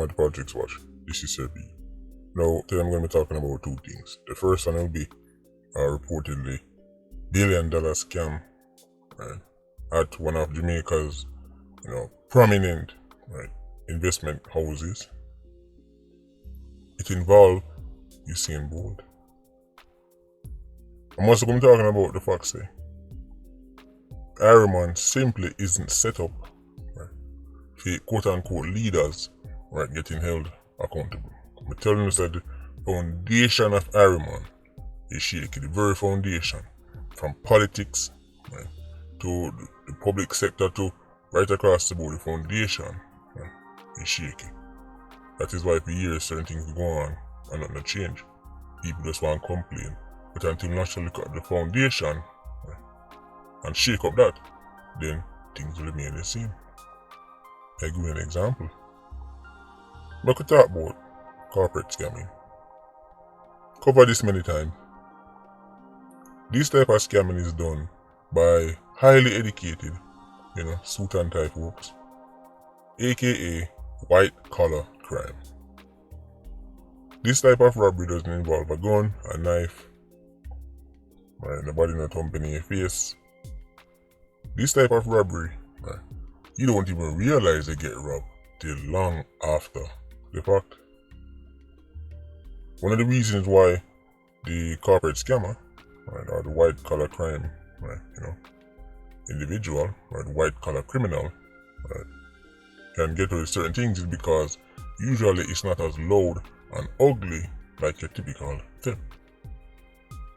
at the Politricks Watch. This is Sir B. Now, today I'm going to be talking about two things. The first one will be reportedly billion-dollar scam, right, at one of Jamaica's, prominent, right, investment houses. It involved Usain Bolt. I'm also going to be talking about the fact that Ironman simply isn't set up, right, for quote-unquote leaders, right, getting held accountable. I'm telling us that the foundation of Ironman is shaky. The very foundation, from politics, right, to the public sector to right across the board, the foundation, right, is shaky. That is why for years certain things go on and nothing change. People just want to complain. But until you actually look at the foundation, right, and shake up that, then things will remain the same. I'll give you an example. I could talk about corporate scamming. Cover this many times. This type of scamming is done by highly educated, suit and tie folks, aka white collar crime. This type of robbery doesn't involve a gun, a knife, right, nobody not thumping in your face. This type of robbery, right, you don't even realize they get robbed till long after the fact. One of the reasons why the corporate scammer, right, or the white collar crime, right, individual, or the white collar criminal, right, can get away with certain things is because usually it's not as loud and ugly like your typical theft.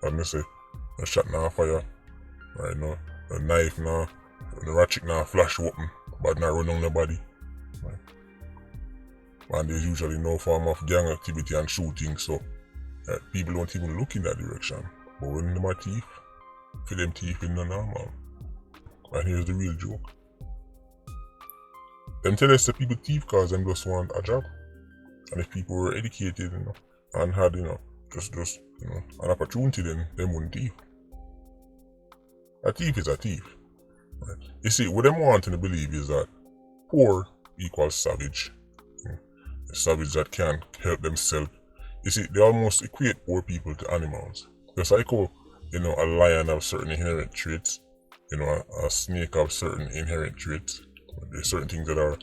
I'm say a shot now fire, right, a knife now, the ratchet now flash open, but not run on nobody. Right. And there's usually no form of gang activity and shooting, so people don't even look in that direction. But when them are thief, for them thief is not normal. And here's the real joke. Them tell us that people thief cause them just want a job. And if people were educated, and had, just an opportunity, then them wouldn't thief. A thief is a thief. Right? You see, what them want to believe is that poor equals savage. A savage that can't help themselves. You see, they almost equate poor people to animals. Just like how, a lion have certain inherent traits, a snake have certain inherent traits. There's certain things that are,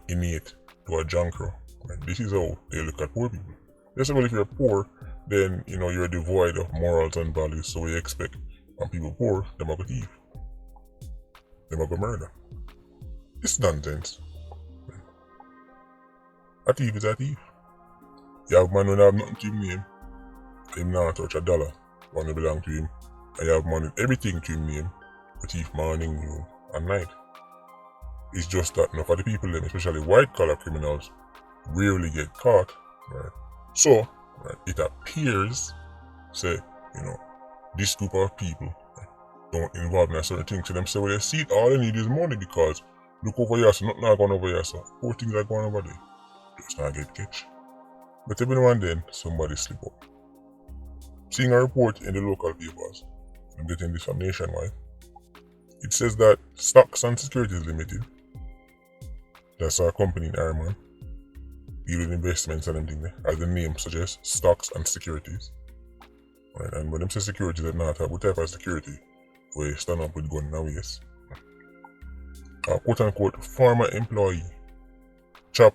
innate to a junker. Right? This is how they look at poor people. They say, well, if you're poor, then, you're devoid of morals and values, so we expect when people poor, them are go thief. Them are go murder. It's nonsense. Right? A thief is a thief. You have man who have nothing to him name, him not touch a dollar, one who belong to him, and you have man with everything to him name, a thief morning, noon, and night. It's just that enough of the people, especially white collar criminals, rarely get caught, right? So, right, it appears, say, this group of people, right, don't involve in a certain thing. So them say, well, they see it, all they need is money because look over here, so nothing not going over here, so poor things are going over there. Just not get catch. But every now and then, somebody slip up. Seeing a report in the local papers, I'm getting this from Nationwide, it says that Stocks and Securities Limited, that's our company in Ironman, deal with investments and everything there, as the name suggests, stocks and securities. Right, and when them say security, they're not what type of security where you stand up with gun in the waist. A quote unquote former employee chop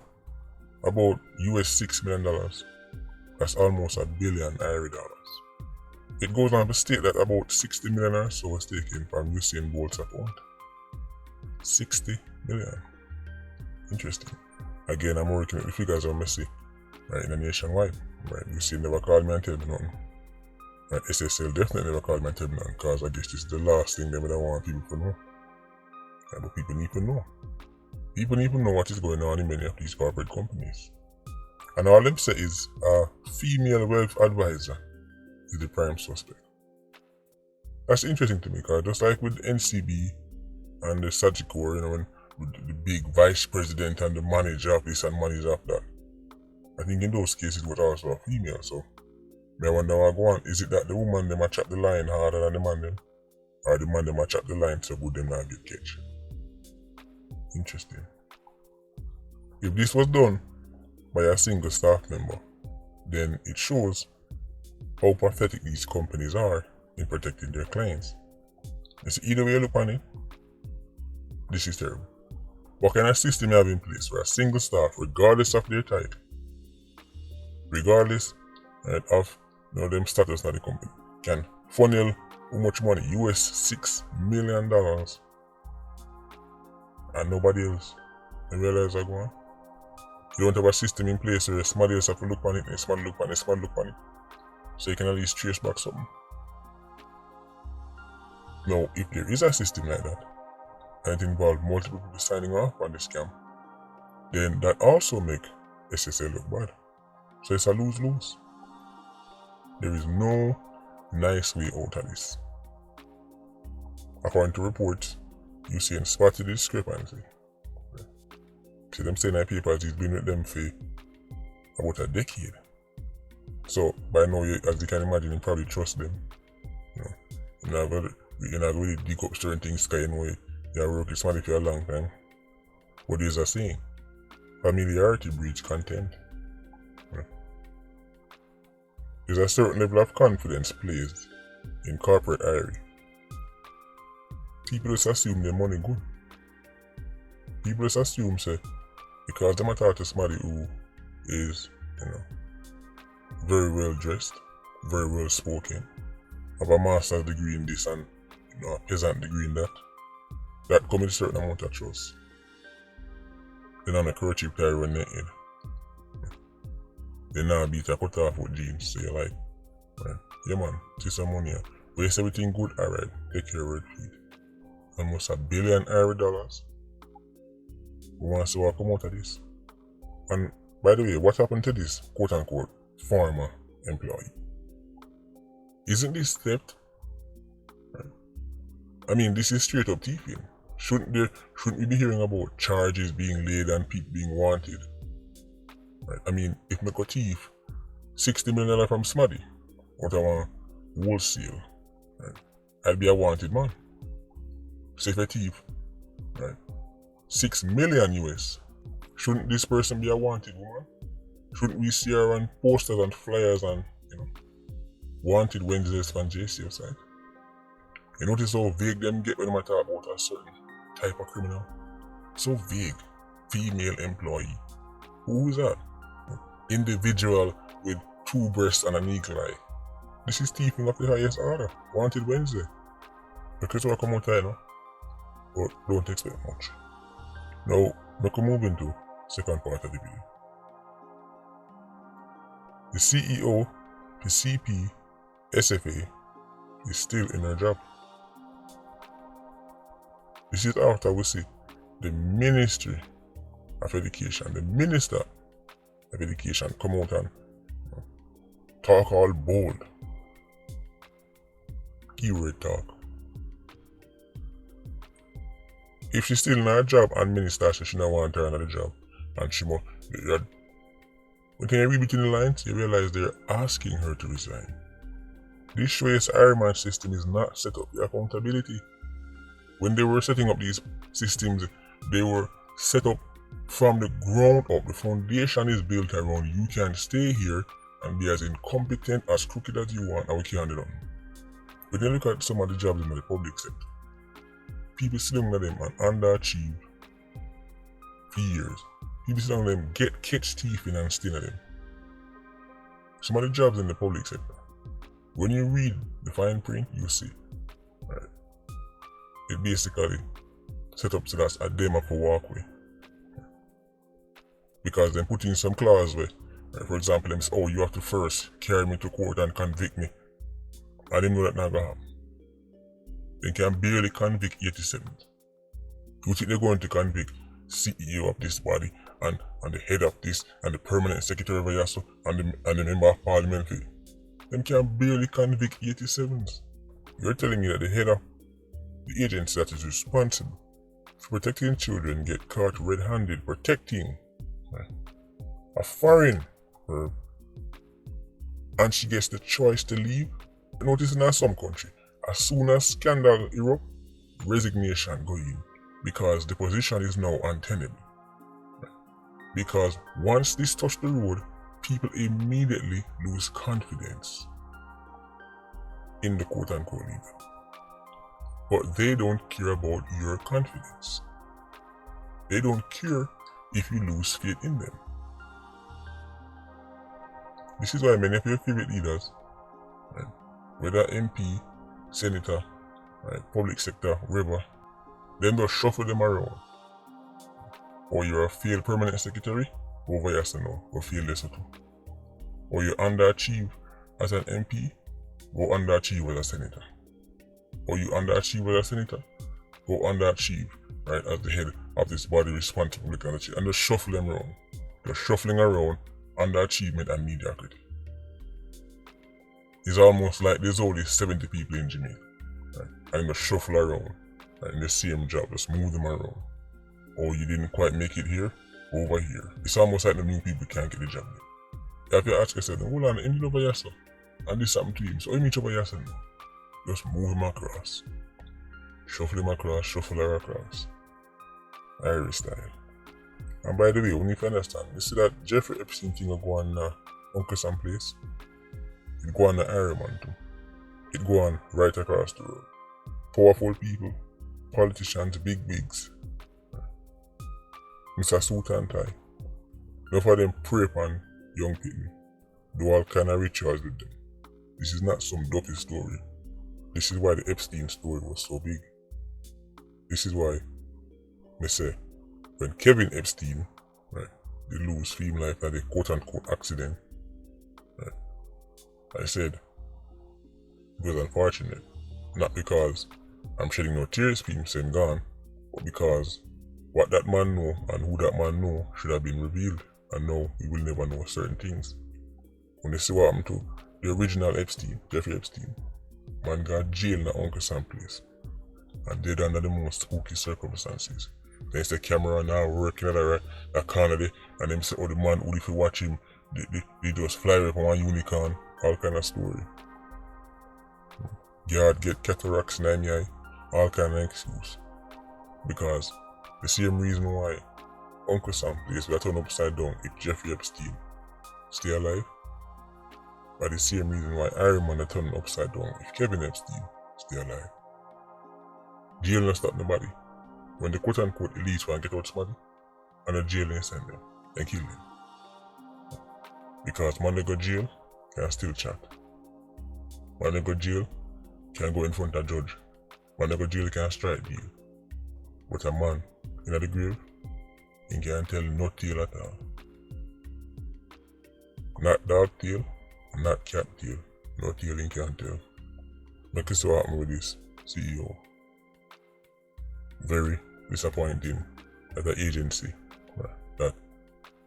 about $6 million. That's almost $1 billion IRA dollars. It goes on to state that about 60 million or so was taken from Usain Bolt's account. 60 million. Interesting. Again, I'm working with the figures on Messi, right, in the Nationwide. Right, Usain never called me and tell me nothing. Right, SSL definitely never called me and tell me nothing, because I guess this is the last thing they would want people to know. Right, but people need to know. People need to know what is going on in many of these corporate companies. And all them say is a female wealth advisor is the prime suspect. That's interesting to me, because just like with NCB and the Sagicor, when the big vice president and the manager of this and manager of that, I think in those cases it was also a female. So I wonder what go on. Is it that the woman them a chop the line harder than the man them? Or the man them a chop the line so good them not get catch? Interesting. If this was done by a single staff member, then it shows how pathetic these companies are in protecting their clients. You see, either way you look on it, this is terrible. What kind of system you have in place where a single staff, regardless of their title, regardless of them status in the company, can funnel how much money? $6 million, and nobody else realize that going on? You don't have a system in place where somebody else have to look on it, and somebody look on it, somebody look on it, so you can at least trace back something. Now, if there is a system like that, and it involves multiple people signing off on the scam, then that also make SSL look bad. So it's a lose-lose. There is no nice way out of this. According to reports, Usain spotted the discrepancy. See, them saying that papers, he's been with them for about a decade. So by now, as you can imagine, you probably trust them. You're not really dig up certain things because you know you work with somebody for a long time. What is a saying? Familiarity breeds contempt. There's a certain level of confidence placed in corporate hiring. People just assume their money good. People just assume, say, because them talk to somebody who is, very well dressed, very well spoken, have a master's degree in this and a peasant degree in that comes with a certain amount of trust. Then on a kerchief tie around their head. They now beat a cut off with jeans, so you're like, right, yeah man, see some money here. Waste everything good, alright, take care of it, feed. Almost $1 billion dollars. We want to see what come out of this. And by the way, what happened to this quote unquote former employee? Isn't this theft? Right. I mean, this is straight up thieving. Shouldn't we be hearing about charges being laid and people being wanted? Right. I mean, if I could thief $60 million from somebody out of a wholesale, right, I'd be a wanted man. So if I thief, right, $6 million US, shouldn't this person be a wanted woman? Shouldn't we see her on posters and flyers and, wanted Wednesdays from JCF side? You notice how vague them get when they talk about a certain type of criminal? So vague. Female employee. Who is that? Individual with 2 breasts and an eagle eye. This is thieving of the highest order. Wanted Wednesday. The Chris will come out there, but don't expect much. Now, we can move into second part of the video. The CEO, the CP, SFA is still in her job. This is after we see the Ministry of Education, the Minister of Education come out and talk all bold. Keyword talk. If she's still in her job and minister says she don't want her another job, and she more, when you read between the lines, you realize they're asking her to resign. This shows Ironman system is not set up for accountability. When they were setting up these systems, they were set up from the ground up. The foundation is built around you can stay here and be as incompetent, as crooked as you want, and we can't do nothing. When you look at some of the jobs in the public sector, people sitting at them and underachieve for years. People sitting at them catch thieving and steal at them. Some of the jobs in the public sector, when you read the fine print, you see, right, it basically set up so that's a demo for walkway. Because they put in some clause where, right, for example, them say, oh, you have to first carry me to court and convict me. I didn't know that not gonna happen. They can barely convict 87th. You think they're going to convict CEO of this body and the head of this and the permanent secretary of YASO and the member of parliament? Them can barely convict 87s. You're telling me that the head of the agency that is responsible for protecting children get caught red-handed protecting, right, a foreign herb, and she gets the choice to leave? Notice in some country, as soon as scandal erupt, resignation go in because the position is now untenable. Because once this touch the road, people immediately lose confidence in the quote-unquote leader. But they don't care about your confidence. They don't care if you lose faith in them. This is why many of your favorite leaders, right, whether MP, senator, right, public sector, wherever, then they'll shuffle them around. Or you're a failed permanent secretary, over here so now, or fail this or two. Or you underachieve as an MP, go underachieve as a senator. Or you underachieve as a senator, go underachieve, right, as the head of this body responsible for the and just shuffle them around. They're shuffling around underachievement and mediocrity. It's almost like there's only 70 people in Jamaica, right, and they shuffle around, right, in the same job, just move them around. Or you didn't quite make it here, over here. It's almost like the new people can't get the job yet. You have to ask yourself, hold on, ended over here, sir. And this happened to him. So, you meet over here, sir. Just move him across. Shuffle him across, shuffle her across. Irish style. And by the way, when you understand, you see that Jeffrey Epstein thing will go on Uncle Sam place. It go on the Ironman too. It go on right across the road. Powerful people, politicians, big wigs. Mr. Suit and tie. Enough of them prey upon young people. Do all kind of rituals with them. This is not some dopey story. This is why the Epstein story was so big. This is why, me say, when Kevin Epstein, right, they lose film life at a quote-unquote accident, right, I said, it was unfortunate. Not because I'm shedding no tears for him saying gone, but because what that man know and who that man know should have been revealed, and now we will never know certain things. When they see what happened to the original Epstein, Jeffrey Epstein, man got jailed in the Uncle Sam place, and dead under the most spooky circumstances. Then it's the camera now working at that corner there, and them say, oh, the man who if you watch him, they just fly away from one unicorn, all kind of story. Guard get cataracts in the eye, all kind of excuse. Because the same reason why Uncle Sam place got turned upside down if Jeffrey Epstein stay alive, but the same reason why Iron Man got turned upside down if Kevin Epstein stay alive. Jail not stop nobody. When the quote unquote elites want to get out somebody, and the jail ain't send them and kill them. Because man they go jail can still chat. Man they go jail can go in front of judge. Man they go jail can strike deal. But a man in the grave, he can't tell no tale at all. Not dog tail, not cat tail. No tale he can't tell. Look at what happened with this CEO. Very disappointing as an agency, right? That,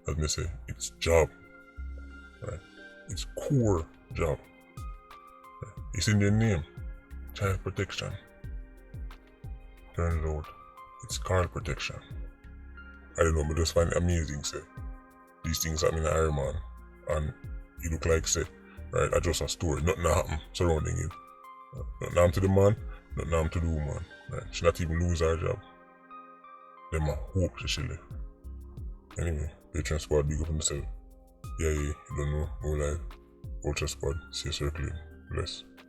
as me say, it's job, right? It's core job. Right? It's in their name, child protection. Turns out, it's car protection. I don't know, but just find it amazing, say, these things happen in Iron Man, and you look like, say, right, that's just a story, nothing happen surrounding it. Nothing happen to the man, nothing happen to the woman. Right. She not even lose her job. Them a hope she live. Anyway, Patreon squad, big up on yourself. Yeah, you don't know, no live. Ultra squad, see you circling. Bless.